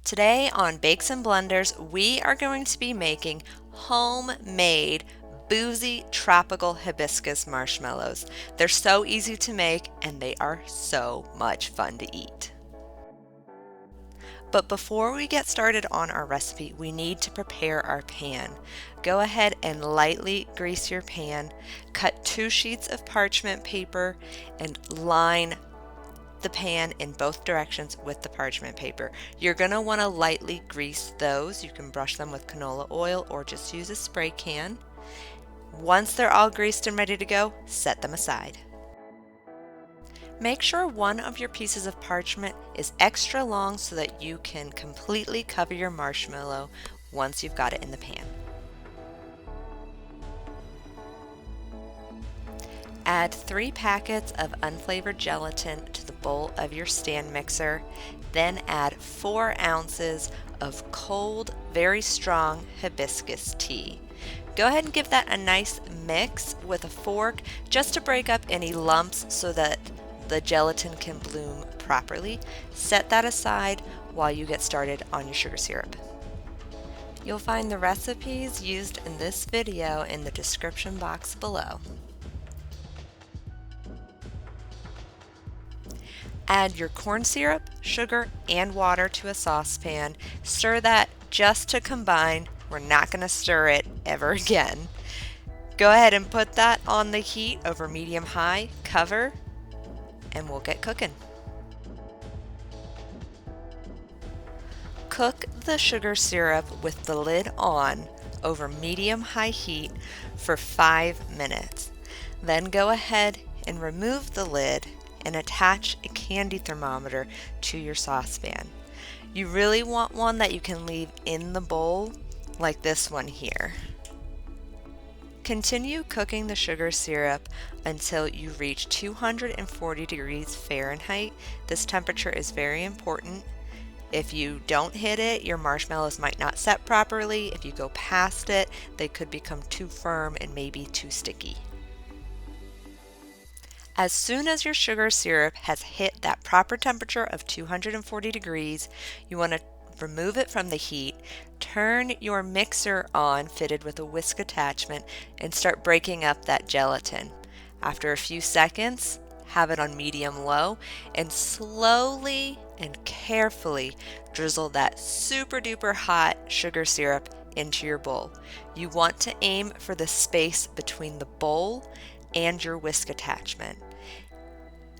Today on Bakes and Blenders, we are going to be making homemade Boozy tropical hibiscus marshmallows. They're so easy to make and they are so much fun to eat. But before we get started on our recipe, we need to prepare our pan. Go ahead and lightly grease your pan, cut 2 sheets of parchment paper and line the pan in both directions with the parchment paper. You're going to want to lightly grease those. You can brush them with canola oil or just use a spray can. Once they're all greased and ready to go, set them aside. Make sure one of your pieces of parchment is extra long so that you can completely cover your marshmallow once you've got it in the pan. Add 3 packets of unflavored gelatin to the bowl of your stand mixer, then add 4 ounces of cold, very strong hibiscus tea. Go ahead and give that a nice mix with a fork just to break up any lumps so that the gelatin can bloom properly. Set that aside while you get started on your sugar syrup. You'll find the recipes used in this video in the description box below. Add your corn syrup, sugar, and water to a saucepan. Stir that just to combine. We're not going to stir it ever again. Go ahead and put that on the heat over medium-high, cover, and we'll get cooking. Cook the sugar syrup with the lid on over medium-high heat for 5 minutes. Then go ahead and remove the lid and attach a candy thermometer to your saucepan. You really want one that you can leave in the bowl, like this one here. Continue cooking the sugar syrup until you reach 240 degrees Fahrenheit. This temperature is very important. If you don't hit it, your marshmallows might not set properly. If you go past it, they could become too firm and maybe too sticky. As soon as your sugar syrup has hit that proper temperature of 240 degrees, you want to remove it from the heat, turn your mixer on fitted with a whisk attachment, and start breaking up that gelatin. After a few seconds, have it on medium-low, and slowly and carefully drizzle that super duper hot sugar syrup into your bowl. You want to aim for the space between the bowl and your whisk attachment.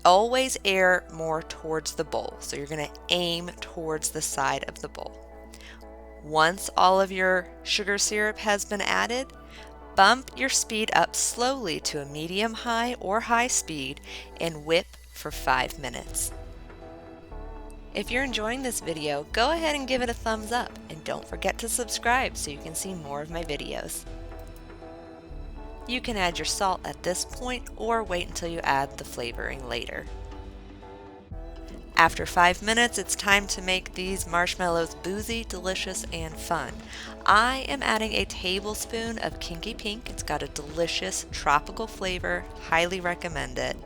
Always air more towards the bowl, so you're going to aim towards the side of the bowl. Once all of your sugar syrup has been added, bump your speed up slowly to a medium-high or high speed and whip for 5 minutes. If you're enjoying this video, go ahead and give it a thumbs up, and don't forget to subscribe so you can see more of my videos. You can add your salt at this point or wait until you add the flavoring later. After 5 minutes, it's time to make these marshmallows boozy, delicious, and fun. I am adding a tablespoon of Kinky Pink. It's got a delicious tropical flavor. Highly recommend it.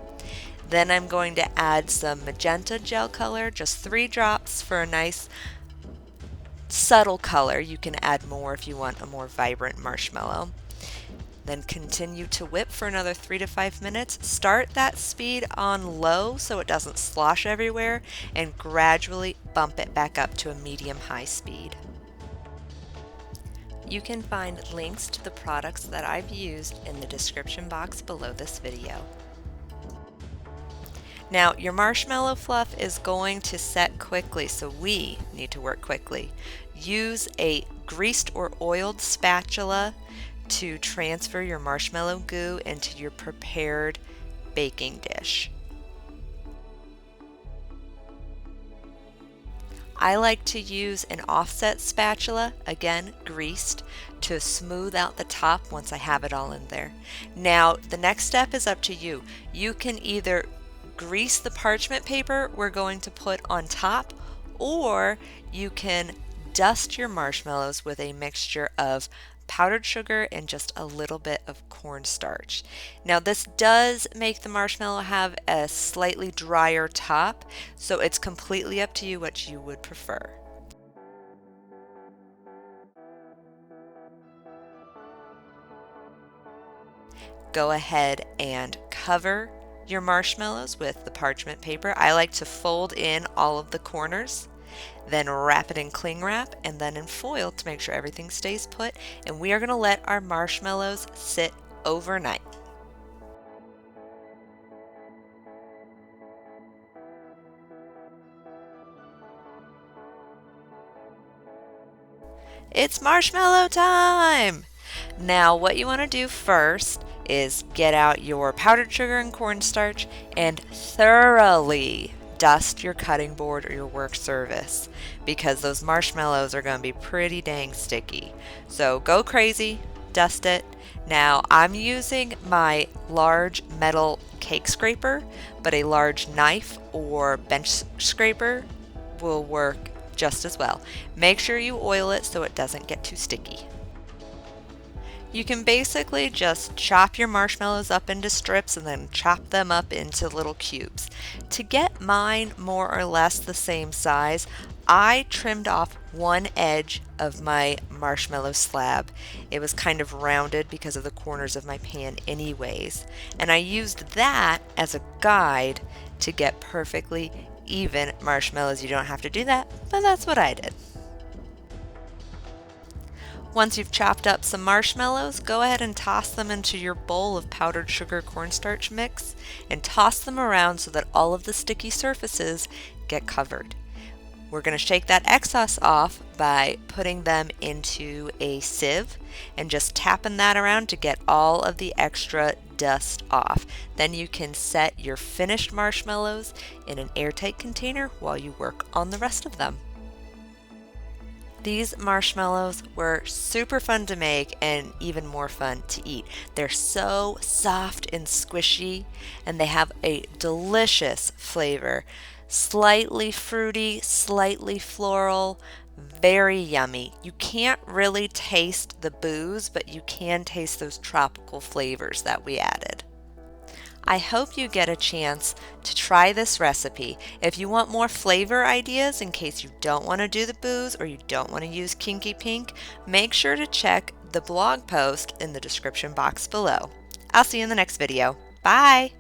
Then I'm going to add some magenta gel color, just 3 drops for a nice subtle color. You can add more if you want a more vibrant marshmallow. Then continue to whip for another 3 to 5 minutes. Start that speed on low so it doesn't slosh everywhere, and gradually bump it back up to a medium-high speed. You can find links to the products that I've used in the description box below this video. Now, your marshmallow fluff is going to set quickly, so we need to work quickly. Use a greased or oiled spatula to transfer your marshmallow goo into your prepared baking dish. I like to use an offset spatula, again greased, to smooth out the top once I have it all in there. Now, the next step is up to you. You can either grease the parchment paper we're going to put on top, or you can dust your marshmallows with a mixture of powdered sugar and just a little bit of cornstarch. Now this does make the marshmallow have a slightly drier top, so it's completely up to you what you would prefer. go ahead and cover your marshmallows with the parchment paper. I like to fold in all of the corners, then wrap it in cling wrap and then in foil to make sure everything stays put. And we are going to let our marshmallows sit overnight. It's marshmallow time! Now what you want to do first is get out your powdered sugar and cornstarch and thoroughly dust your cutting board or your work surface, because those marshmallows are going to be pretty dang sticky. So go crazy, dust it. Now I'm using my large metal cake scraper, but a large knife or bench scraper will work just as well. Make sure you oil it so it doesn't get too sticky. You can basically just chop your marshmallows up into strips and then chop them up into little cubes. To get mine more or less the same size, I trimmed off one edge of my marshmallow slab. It was kind of rounded because of the corners of my pan anyways, and I used that as a guide to get perfectly even marshmallows. You don't have to do that, but that's what I did. Once you've chopped up some marshmallows, go ahead and toss them into your bowl of powdered sugar cornstarch mix and toss them around so that all of the sticky surfaces get covered. We're going to shake that excess off by putting them into a sieve and just tapping that around to get all of the extra dust off. Then you can set your finished marshmallows in an airtight container while you work on the rest of them. These marshmallows were super fun to make and even more fun to eat. They're so soft and squishy, and they have a delicious flavor. Slightly fruity, slightly floral, very yummy. You can't really taste the booze, but you can taste those tropical flavors that we added. I hope you get a chance to try this recipe. If you want more flavor ideas in case you don't want to do the booze or you don't want to use Kinky Pink, make sure to check the blog post in the description box below. I'll see you in the next video. Bye!